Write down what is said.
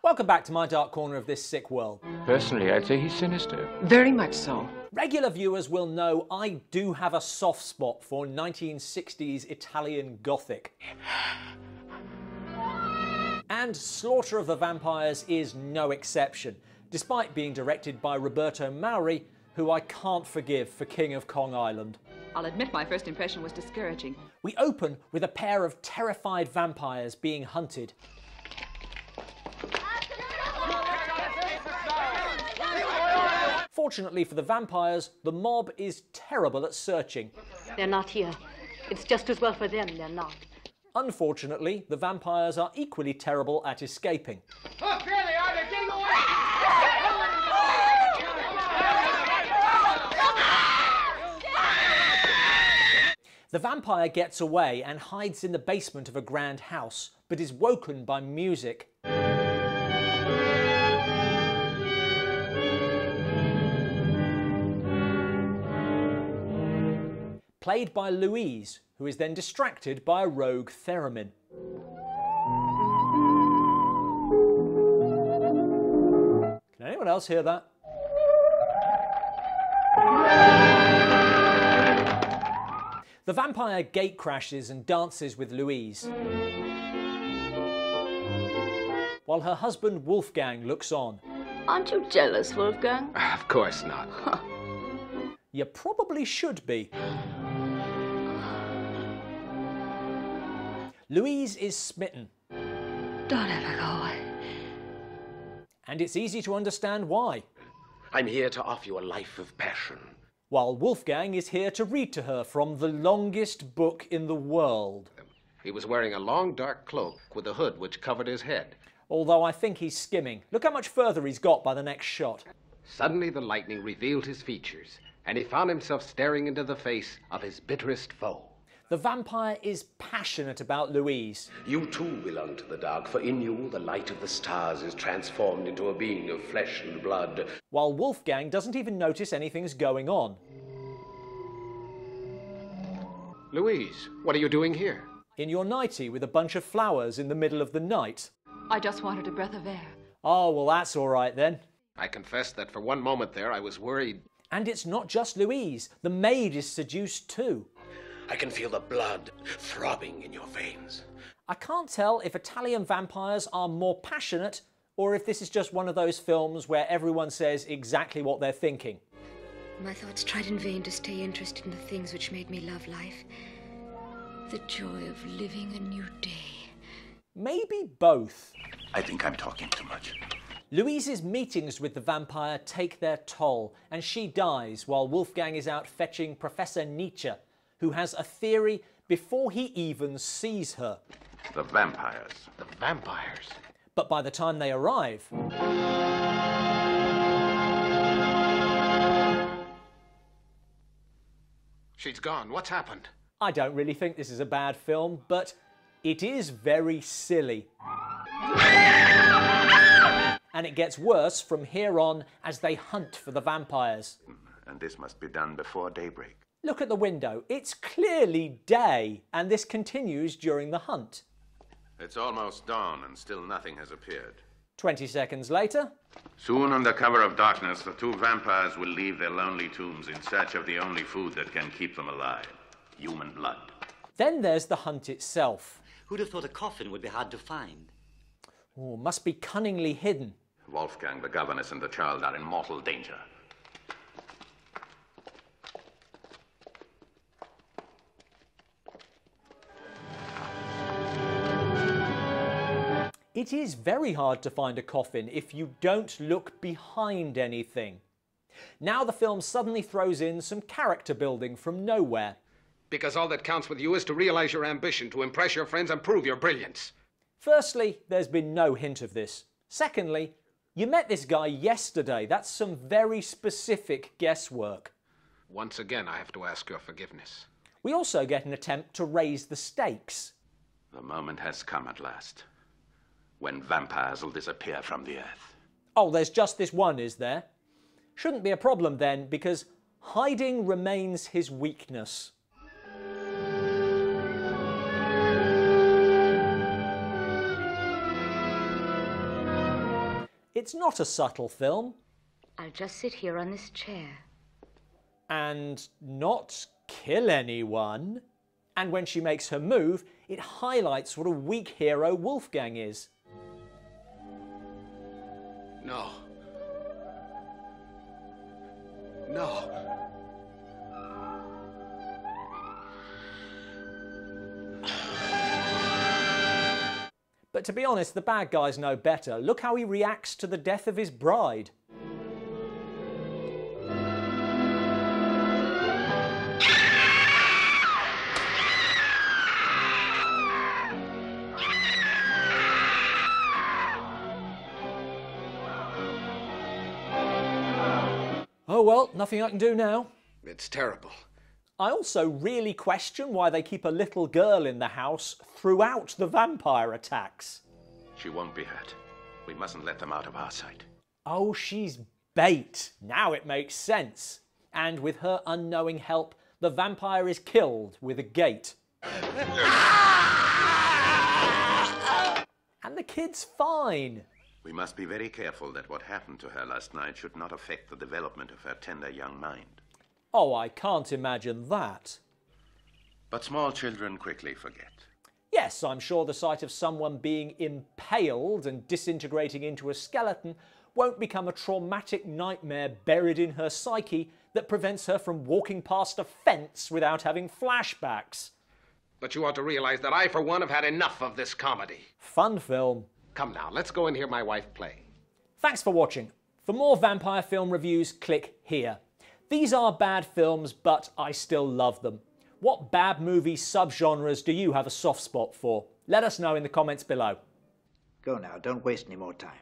Welcome back to my dark corner of this sick world. Personally, I'd say he's sinister. Very much so. Regular viewers will know I do have a soft spot for 1960s Italian Gothic. And Slaughter of the Vampires is no exception, despite being directed by Roberto Mauri, who I can't forgive for King of Kong Island. I'll admit my first impression was discouraging. We open with a pair of terrified vampires being hunted. Fortunately for the vampires, the mob is terrible at searching. They're not here. It's just as well for them they're not. Unfortunately, the vampires are equally terrible at escaping. Look, there they are! They're getting away! The vampire gets away and hides in the basement of a grand house, but is woken by music. Played by Louise, who is then distracted by a rogue theremin. Can anyone else hear that? The vampire gate crashes and dances with Louise, while her husband Wolfgang looks on. Aren't you jealous, Wolfgang? Of course not. You probably should be. Louise is smitten. Don't ever go away. And it's easy to understand why. I'm here to offer you a life of passion. While Wolfgang is here to read to her from the longest book in the world. He was wearing a long dark cloak with a hood which covered his head. Although I think he's skimming. Look how much further he's got by the next shot. Suddenly the lightning revealed his features, and he found himself staring into the face of his bitterest foe. The vampire is passionate about Louise. You too belong to the dark, for in you the light of the stars is transformed into a being of flesh and blood. While Wolfgang doesn't even notice anything's going on. Louise, what are you doing here? In your nightie with a bunch of flowers in the middle of the night. I just wanted a breath of air. Oh, well that's all right then. I confess that for one moment there I was worried. And it's not just Louise. The maid is seduced too. I can feel the blood throbbing in your veins. I can't tell if Italian vampires are more passionate or if this is just one of those films where everyone says exactly what they're thinking. My thoughts tried in vain to stay interested in the things which made me love life. The joy of living a new day. Maybe both. I think I'm talking too much. Louise's meetings with the vampire take their toll, and she dies while Wolfgang is out fetching Professor Nietzsche, who has a theory before he even sees her. The vampires. The vampires. But by the time they arrive... She's gone. What's happened? I don't really think this is a bad film, but it is very silly. And it gets worse from here on as they hunt for the vampires. And this must be done before daybreak. Look at the window. It's clearly day, and this continues during the hunt. It's almost dawn and still nothing has appeared. 20 seconds later... Soon, under cover of darkness, the two vampires will leave their lonely tombs in search of the only food that can keep them alive. Human blood. Then there's the hunt itself. Who'd have thought a coffin would be hard to find? Oh, must be cunningly hidden. Wolfgang, the governess, and the child are in mortal danger. It is very hard to find a coffin if you don't look behind anything. Now the film suddenly throws in some character building from nowhere. Because all that counts with you is to realize your ambition, to impress your friends and prove your brilliance. Firstly, there's been no hint of this. Secondly, you met this guy yesterday. That's some very specific guesswork. Once again, I have to ask your forgiveness. We also get an attempt to raise the stakes. The moment has come at last, when vampires will disappear from the earth. Oh, there's just this one, is there? Shouldn't be a problem then, because hiding remains his weakness. It's not a subtle film. I'll just sit here on this chair. And not kill anyone. And when she makes her move, it highlights what a weak hero Wolfgang is. No. No. But to be honest, the bad guys know better. Look how he reacts to the death of his bride. Oh well, nothing I can do now. It's terrible. I also really question why they keep a little girl in the house throughout the vampire attacks. She won't be hurt. We mustn't let them out of our sight. Oh, she's bait. Now it makes sense. And with her unknowing help, the vampire is killed with a gate. And the kid's fine. We must be very careful that what happened to her last night should not affect the development of her tender young mind. Oh, I can't imagine that. But small children quickly forget. Yes, I'm sure the sight of someone being impaled and disintegrating into a skeleton won't become a traumatic nightmare buried in her psyche that prevents her from walking past a fence without having flashbacks. But you ought to realize that I, for one, have had enough of this comedy. Fun film. Come now, let's go and hear my wife play. Thanks for watching. For more vampire film reviews, click here. These are bad films, but I still love them. What bad movie subgenres do you have a soft spot for? Let us know in the comments below. Go now, don't waste any more time.